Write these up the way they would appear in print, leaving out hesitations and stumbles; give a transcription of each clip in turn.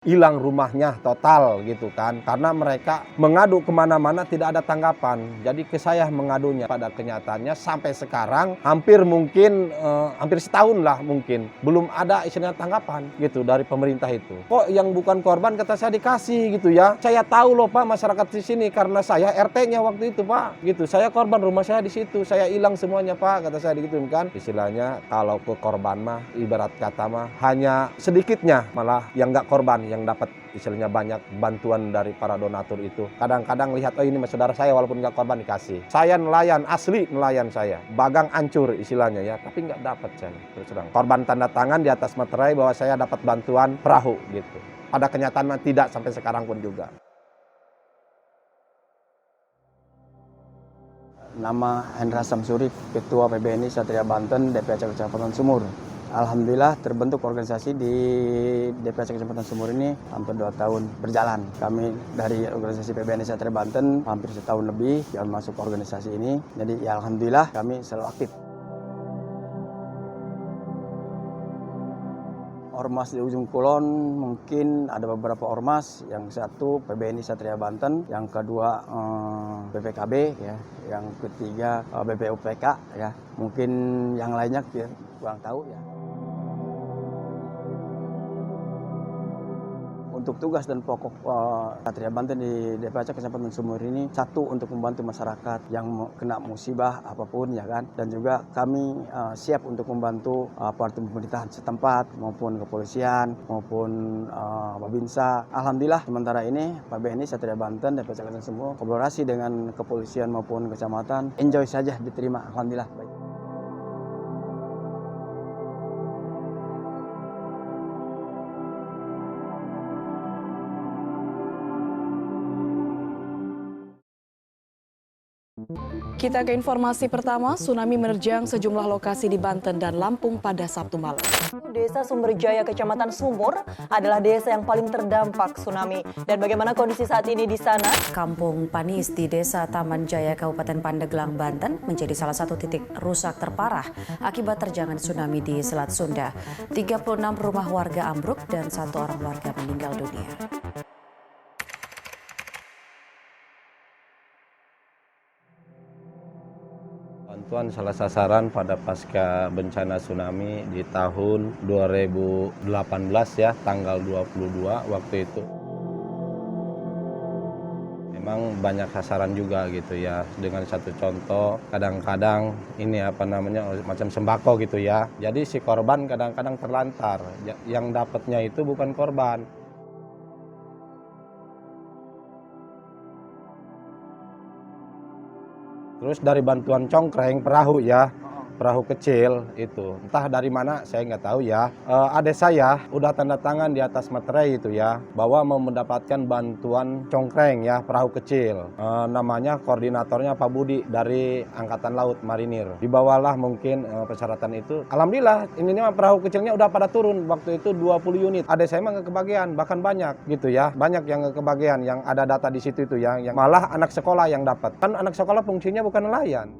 hilang rumahnya total gitu kan, karena mereka mengadu kemana-mana tidak ada tanggapan. Jadi ke saya mengadunya, pada kenyataannya sampai sekarang hampir mungkin hampir setahun lah mungkin belum ada istilahnya tanggapan gitu dari pemerintah itu. Kok yang bukan korban kata saya dikasih gitu ya. Saya tahu loh Pak masyarakat di sini karena saya RT-nya waktu itu Pak gitu. Saya korban, rumah saya di situ, saya hilang semuanya Pak, kata saya gitu kan. Istilahnya kalau ke korban mah ibarat kata mah hanya sedikitnya malah yang nggak korban yang dapat istilahnya banyak bantuan dari para donatur itu. Kadang-kadang lihat, oh ini saudara saya walaupun nggak korban dikasih. Saya nelayan, asli nelayan saya. Bagang hancur istilahnya ya, tapi nggak dapat saya. Terus terang. Korban tanda tangan di atas materai bahwa saya dapat bantuan perahu gitu. Pada kenyataan tidak sampai sekarang pun juga. Nama Hendra Samsuri, Ketua PBNI Satria Banten, DPC Kecamatan Sumur. Alhamdulillah terbentuk organisasi di DPC Kecamatan Sumur ini hampir 2 tahun berjalan. Kami dari organisasi PBNI Satria Banten hampir setahun lebih yang masuk organisasi ini. Jadi ya alhamdulillah kami selalu aktif. Ormas di ujung kulon mungkin ada beberapa ormas, yang satu PBNI Satria Banten, yang kedua BPKB ya, yang ketiga BPUPK ya, mungkin yang lainnya kurang tahu ya. Untuk tugas dan pokok Satria Banten di DPC Kecamatan Sumur ini, satu untuk membantu masyarakat yang kena musibah apapun ya kan, dan juga kami siap untuk membantu aparatur pemerintahan setempat maupun kepolisian maupun Babinsa. Alhamdulillah sementara ini PBNI Satria Banten DPC Kecamatan Sumur kolaborasi dengan kepolisian maupun kecamatan enjoy saja, diterima alhamdulillah baik. Kita ke informasi pertama, tsunami menerjang sejumlah lokasi di Banten dan Lampung pada Sabtu malam. Desa Sumberjaya, Kecamatan Sumur adalah desa yang paling terdampak tsunami. Dan bagaimana kondisi saat ini di sana? Kampung Panis di Desa Taman Jaya, Kabupaten Pandeglang, Banten menjadi salah satu titik rusak terparah akibat terjangan tsunami di Selat Sunda. 36 rumah warga ambruk dan 1 orang warga meninggal dunia. Bantuan salah sasaran pada pasca bencana tsunami di tahun 2018 ya, tanggal 22 waktu itu. Memang banyak sasaran juga gitu ya, dengan satu contoh kadang-kadang ini macam sembako gitu ya. Jadi si korban kadang-kadang terlantar, yang dapatnya itu bukan korban. Terus dari bantuan congkreng perahu ya, perahu kecil itu, entah dari mana saya nggak tahu ya. Adik saya udah tanda tangan di atas materai itu ya, bahwa mau mendapatkan bantuan congkreng ya, perahu kecil. Namanya koordinatornya Pak Budi dari Angkatan Laut Marinir. Dibawalah mungkin persyaratan itu. Alhamdulillah ini perahu kecilnya udah pada turun waktu itu 20 unit. Adik saya mah nggak kebagian, bahkan banyak gitu ya, banyak yang nggak kebagian, yang ada data di situ itu ya, yang malah anak sekolah yang dapat. Kan anak sekolah fungsinya bukan nelayan.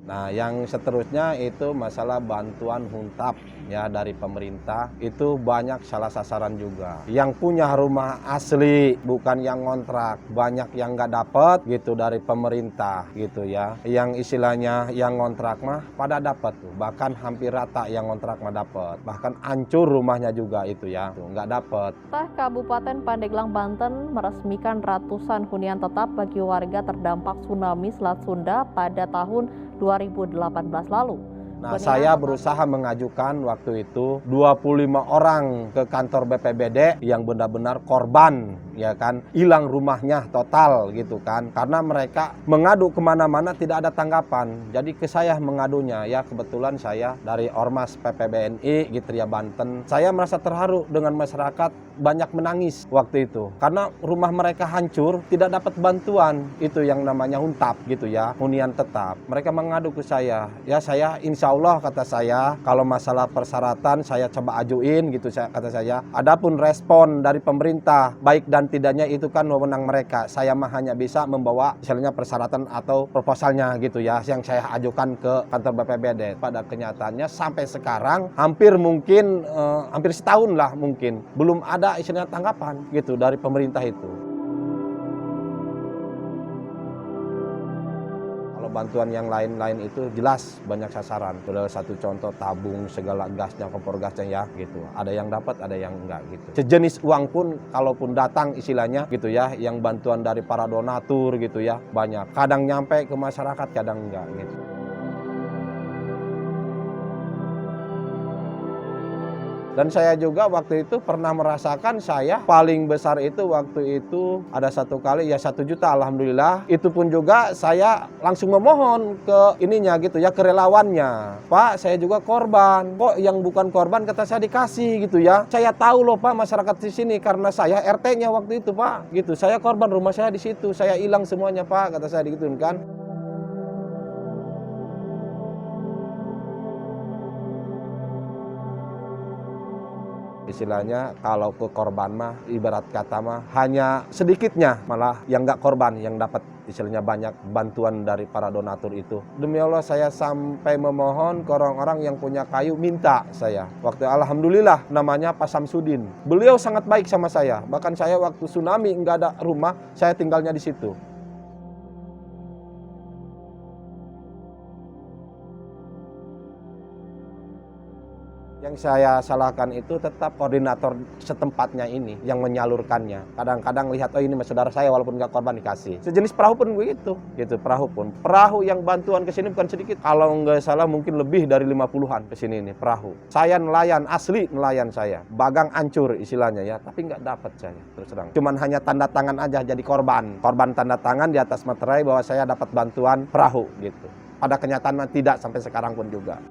Nah, yang seterusnya itu masalah bantuan huntap ya dari pemerintah, itu banyak salah sasaran juga. Yang punya rumah asli, bukan yang ngontrak, banyak yang nggak dapat gitu dari pemerintah gitu ya. Yang istilahnya yang ngontrak mah pada dapat tuh, bahkan hampir rata yang ngontrak mah dapat. Bahkan hancur rumahnya juga itu ya, tuh nggak dapat. Kabupaten Pandeglang, Banten meresmikan ratusan hunian tetap bagi warga terdampak tsunami Selat Sunda pada tahun 2018 lalu. Nah, saya berusaha mengajukan waktu itu 25 orang ke kantor BPBD yang benar-benar korban, ya kan, hilang rumahnya total gitu kan, karena mereka mengadu kemana-mana tidak ada tanggapan. Jadi ke saya mengadunya, ya kebetulan saya dari Ormas PPBNI Gitria Banten. Saya merasa terharu dengan masyarakat banyak menangis waktu itu, karena rumah mereka hancur, tidak dapat bantuan, itu yang namanya huntap gitu ya, hunian tetap. Mereka mengadu ke saya, ya saya insya Allah kata saya, kalau masalah persyaratan saya coba ajuin gitu kata saya. Adapun respon dari pemerintah baik dan dan tidaknya itu kan wewenang mereka. Saya mah hanya bisa membawa misalnya persyaratan atau proposalnya gitu ya, yang saya ajukan ke kantor BPBD. Pada kenyataannya sampai sekarang hampir setahun lah mungkin belum ada istilahnya tanggapan gitu dari pemerintah itu. Bantuan yang lain-lain itu jelas banyak sasaran. Sudah satu contoh tabung segala gasnya, kompor gasnya ya gitu. Ada yang dapat, ada yang enggak gitu. Sejenis uang pun kalaupun datang istilahnya gitu ya, yang bantuan dari para donatur gitu ya, banyak. Kadang nyampe ke masyarakat, kadang enggak gitu. Dan saya juga waktu itu pernah merasakan saya paling besar itu waktu itu ada satu kali ya 1 juta alhamdulillah. Itu pun juga saya langsung memohon ke ininya gitu ya, ke relawannya. Pak, saya juga korban. Kok yang bukan korban kata saya dikasih gitu ya. Saya tahu loh Pak masyarakat di sini karena saya RT-nya waktu itu Pak. Gitu. Saya korban, rumah saya di situ. Saya hilang semuanya Pak, kata saya digituin kan. Istilahnya kalau ke korban mah ibarat kata mah hanya sedikitnya malah yang nggak korban yang dapat istilahnya banyak bantuan dari para donatur itu. Demi Allah saya sampai memohon ke orang-orang yang punya kayu minta saya. Waktu alhamdulillah namanya Pak Samsudin. Beliau sangat baik sama saya. Bahkan saya waktu tsunami nggak ada rumah, saya tinggalnya di situ. Yang saya salahkan itu tetap koordinator setempatnya ini yang menyalurkannya. Kadang-kadang lihat, oh ini saudara saya walaupun nggak korban dikasih. Sejenis perahu pun begitu, gitu perahu pun. Perahu yang bantuan ke sini bukan sedikit. Kalau nggak salah mungkin lebih dari 50-an ke sini nih perahu. Saya nelayan, asli nelayan saya. Bagang hancur istilahnya ya, tapi nggak dapat saya terus terang. Cuman hanya tanda tangan aja jadi korban. Korban tanda tangan di atas materai bahwa saya dapat bantuan perahu gitu. Pada kenyataan tidak sampai sekarang pun juga.